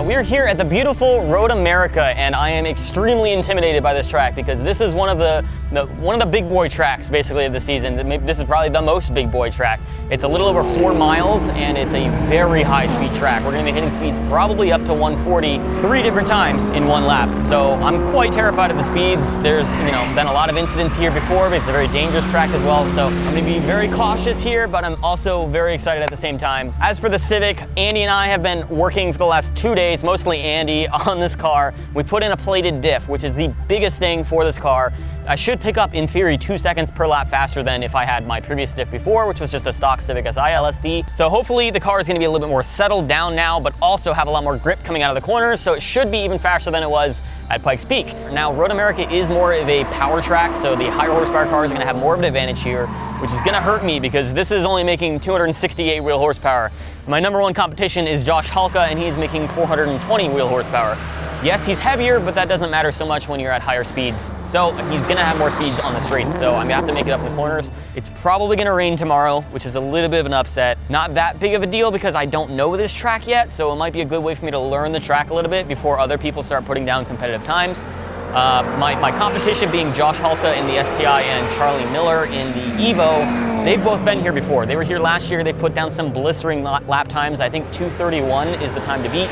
We're here at the beautiful Road America, and I am extremely intimidated by this track because this is one of the big boy tracks basically of the season. This is probably the most big boy track. It's a little over 4 miles and it's a very high speed track. We're going to be hitting speeds probably up to 140 3 different times in one lap. So I'm quite terrified of the speeds. There's been a lot of incidents here before, but it's a very dangerous track as well. So I'm going to be very cautious here, but I'm also very excited at the same time. As for the Civic, Andy and I have been working for the last 2 days, mostly Andy, on this car. We put in a plated diff, which is the biggest thing for this car. I should pick up, in theory, 2 seconds per lap faster than if I had my previous diff before, which was just a stock Civic Si LSD. So hopefully the car is going to be a little bit more settled down now, but also have a lot more grip coming out of the corners, so it should be even faster than it was at Pikes Peak. Now, Road America is more of a power track, so the higher horsepower cars are going to have more of an advantage here, which is going to hurt me because this is only making 268 wheel horsepower. My number one competition is Josh Halka, and he's making 420 wheel horsepower. Yes, he's heavier, but that doesn't matter so much when you're at higher speeds. So he's gonna have more speeds on the straights, so I'm gonna have to make it up in the corners. It's probably gonna rain tomorrow, which is a little bit of an upset. Not that big of a deal because I don't know this track yet, so it might be a good way for me to learn the track a little bit before other people start putting down competitive times. My competition being Josh Halka in the STI and Charlie Miller in the Evo, they've both been here before. They were here last year. They've put down some blistering lap times. I think 2:31 is the time to beat.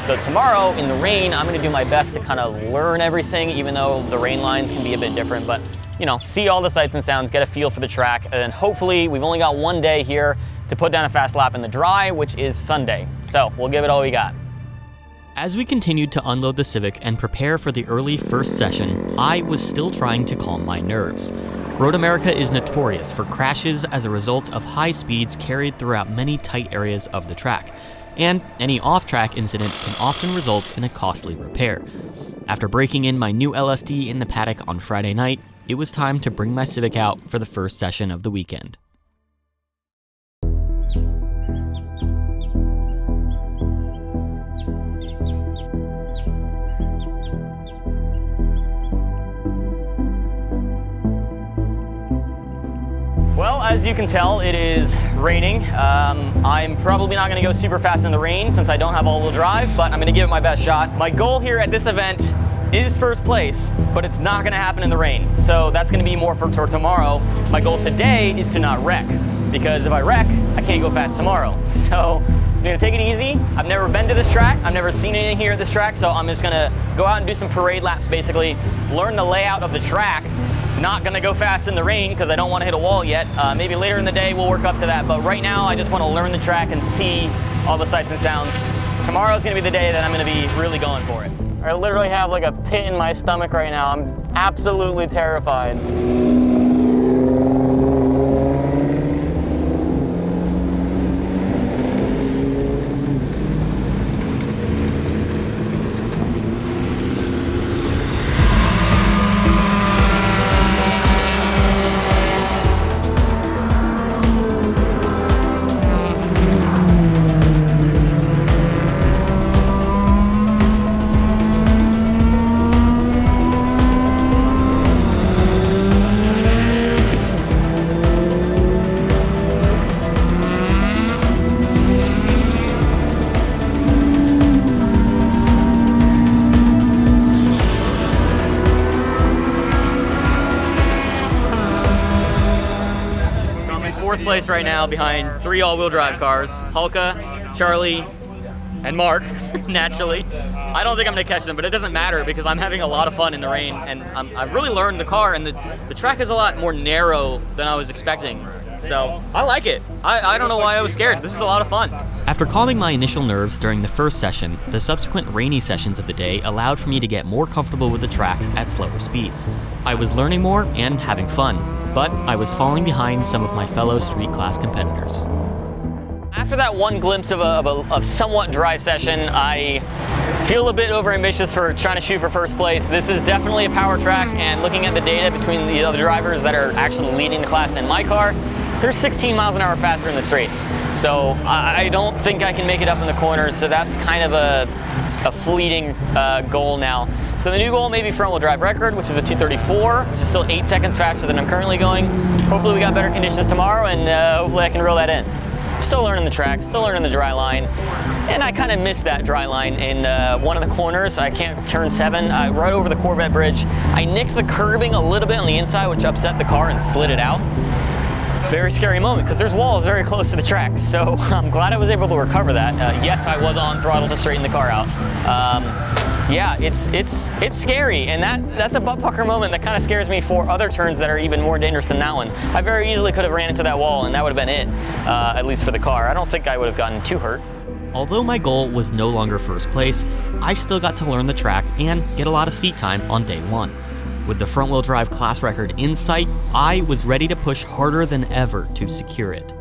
So tomorrow in the rain, I'm gonna do my best to kind of learn everything, even though the rain lines can be a bit different, but see all the sights and sounds, get a feel for the track, and then hopefully we've only got 1 day here to put down a fast lap in the dry, which is Sunday. So we'll give it all we got. As we continued to unload the Civic and prepare for the early first session, I was still trying to calm my nerves. Road America is notorious for crashes as a result of high speeds carried throughout many tight areas of the track, and any off-track incident can often result in a costly repair. After breaking in my new LSD in the paddock on Friday night, it was time to bring my Civic out for the first session of the weekend. Well, as you can tell, it is raining. I'm probably not gonna go super fast in the rain since I don't have all-wheel drive, but I'm gonna give it my best shot. My goal here at this event is first place, but it's not gonna happen in the rain. So that's gonna be more for tomorrow. My goal today is to not wreck, because if I wreck, I can't go fast tomorrow. So I'm gonna take it easy. I've never been to this track. I've never seen anything here at this track, so I'm just gonna go out and do some parade laps, basically, learn the layout of the track. Not gonna go fast in the rain because I don't want to hit a wall yet. Maybe later in the day we'll work up to that, but right now I just want to learn the track and see all the sights and sounds. Tomorrow's gonna be the day that I'm gonna be really going for it. I literally have like a pit in my stomach right now. I'm absolutely terrified. Fourth place right now behind 3 all-wheel drive cars, Halka, Charlie, and Mark, naturally. I don't think I'm gonna catch them, but it doesn't matter because I'm having a lot of fun in the rain, and I've really learned the car, and the track is a lot more narrow than I was expecting. So I like it. I don't know why I was scared. This is a lot of fun. After calming my initial nerves during the first session, the subsequent rainy sessions of the day allowed for me to get more comfortable with the track at slower speeds. I was learning more and having fun, but I was falling behind some of my fellow street class competitors. after that one glimpse of a somewhat dry session, I feel a bit overambitious for trying to shoot for first place. This is definitely a power track, and looking at the data between the other drivers that are actually leading the class in my car, they're 16 miles an hour faster in the straights. So I don't think I can make it up in the corners, so that's kind of a fleeting goal now. So the new goal may be front wheel drive record, which is a 234, which is still 8 seconds faster than I'm currently going. Hopefully we got better conditions tomorrow, and hopefully I can reel that in. I'm still learning the track, still learning the dry line, and I kind of missed that dry line in one of the corners. I can't turn 7, right over the Corvette bridge. I nicked the curbing a little bit on the inside, which upset the car and slid it out. Very scary moment, because there's walls very close to the track, so I'm glad I was able to recover that. Yes, I was on throttle to straighten the car out. Yeah, it's scary, and that's a butt pucker moment that kind of scares me for other turns that are even more dangerous than that one. I very easily could have ran into that wall, and that would have been it, at least for the car. I don't think I would have gotten too hurt. Although my goal was no longer first place, I still got to learn the track and get a lot of seat time on day 1. With the front-wheel drive class record in sight, I was ready to push harder than ever to secure it.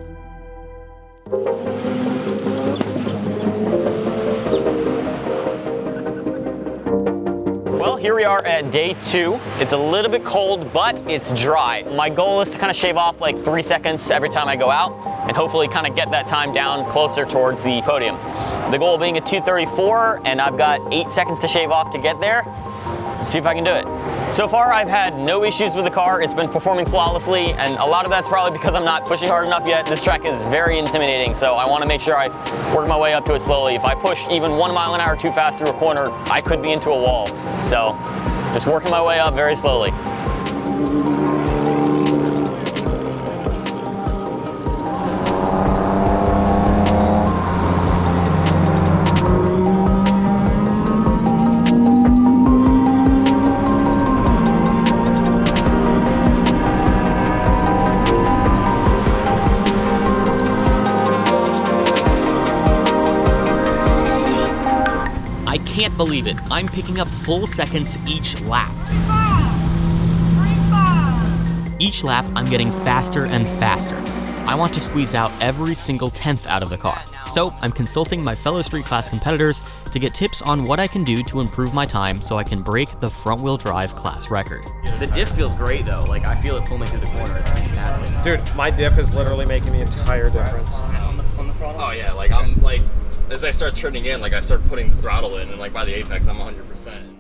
Well, here we are at day 2. It's a little bit cold, but it's dry. My goal is to kind of shave off like 3 seconds every time I go out, and hopefully kind of get that time down closer towards the podium. The goal being a 234, and I've got 8 seconds to shave off to get there. Let's see if I can do it. So far, I've had no issues with the car. It's been performing flawlessly, and a lot of that's probably because I'm not pushing hard enough yet. This track is very intimidating, so I want to make sure I work my way up to it slowly. If I push even 1 mile an hour too fast through a corner, I could be into a wall. So just working my way up very slowly. I can't believe it. I'm picking up full seconds each lap. Each lap, I'm getting faster and faster. I want to squeeze out every single tenth out of the car. So I'm consulting my fellow street class competitors to get tips on what I can do to improve my time so I can break the front-wheel drive class record. The diff feels great though. Like I feel it pull me through the corner. It's fantastic. Dude, my diff is literally making the entire difference. On the throttle? Oh yeah, like I'm like, as I start turning in, like I start putting the throttle in, and like by the apex, I'm 100%.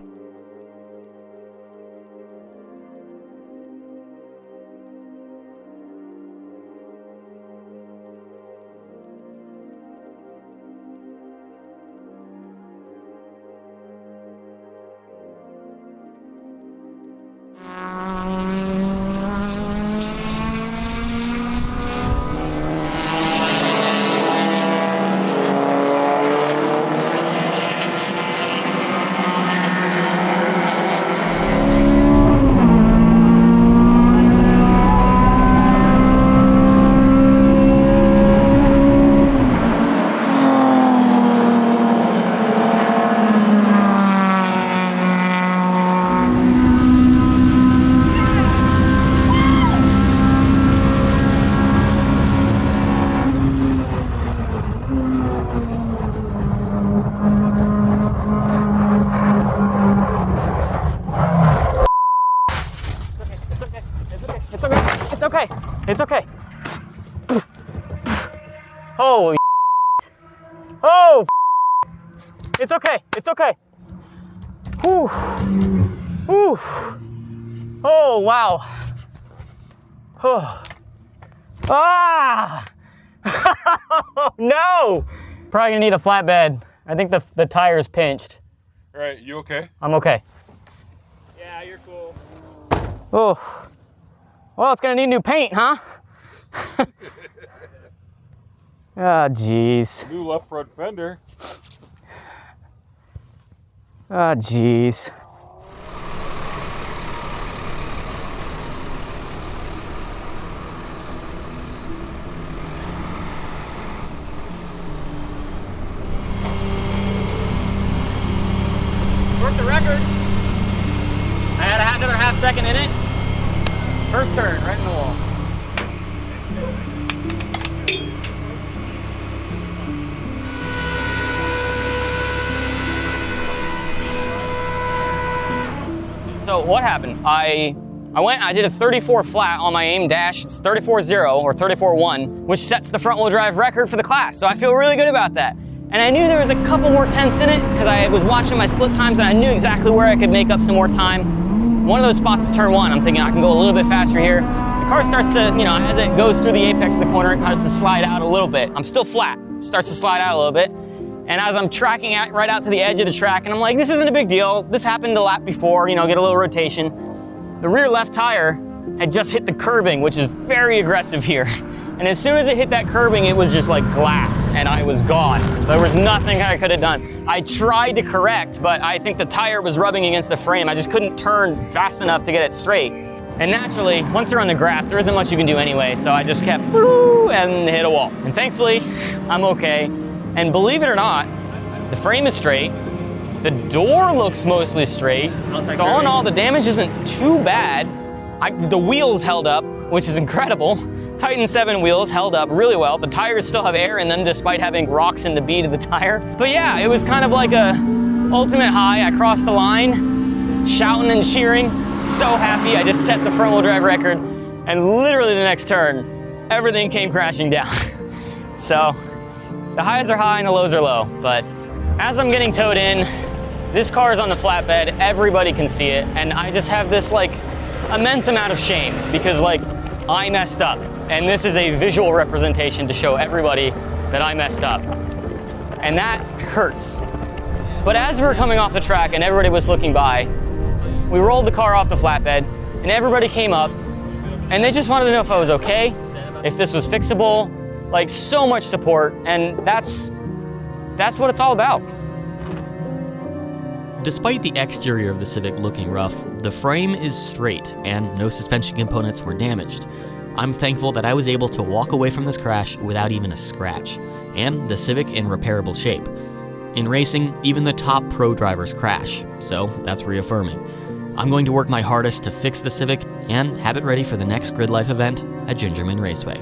It's okay. Holy oh, it's okay. It's okay. Whew. Whew. Oh, wow. Oh. Ah! No! Probably gonna need a flatbed. I think the tire's pinched. All right, you okay? I'm okay. Yeah, you're cool. Oh. Well, it's gonna need new paint, huh? Ah, jeez. New left front fender. Ah, jeez. Broke the record. I had another half second in it. First turn, right in the wall. So what happened? I went, I did a 34 flat on my aim dash. It's 34.0 or 34.1, which sets the front wheel drive record for the class. So I feel really good about that. And I knew there was a couple more tenths in it because I was watching my split times and I knew exactly where I could make up some more time. One of those spots is turn 1. I'm thinking I can go a little bit faster here. The car starts to, you know, as it goes through the apex of the corner, it starts to slide out a little bit. I'm still flat, starts to slide out a little bit. And as I'm tracking right out to the edge of the track, and I'm like, this isn't a big deal. This happened the lap before, you know, get a little rotation. The rear left tire had just hit the curbing, which is very aggressive here. And as soon as it hit that curbing, it was just like glass, and I was gone. There was nothing I could have done. I tried to correct, but I think the tire was rubbing against the frame. I just couldn't turn fast enough to get it straight. And naturally, once you're on the grass, there isn't much you can do anyway, so I just kept and hit a wall. And thankfully, I'm okay. And believe it or not, the frame is straight. The door looks mostly straight. So all in all, the damage isn't too bad. The wheels held up, which is incredible. Titan 7 wheels held up really well. The tires still have air in them despite having rocks in the bead of the tire. But yeah, it was kind of like a ultimate high. I crossed the line, shouting and cheering, so happy. I just set the front wheel drive record, and literally the next turn, everything came crashing down. So the highs are high and the lows are low. But as I'm getting towed in, this car is on the flatbed, everybody can see it, and I just have this like immense amount of shame because like I messed up, and this is a visual representation to show everybody that I messed up, and that hurts. But as we were coming off the track and everybody was looking by, we rolled the car off the flatbed and everybody came up and they just wanted to know if I was okay, if this was fixable, like so much support, and that's what it's all about. Despite the exterior of the Civic looking rough, the frame is straight and no suspension components were damaged. I'm thankful that I was able to walk away from this crash without even a scratch, and the Civic in repairable shape. In racing, even the top pro drivers crash, so that's reaffirming. I'm going to work my hardest to fix the Civic and have it ready for the next Grid Life event at Gingerman Raceway.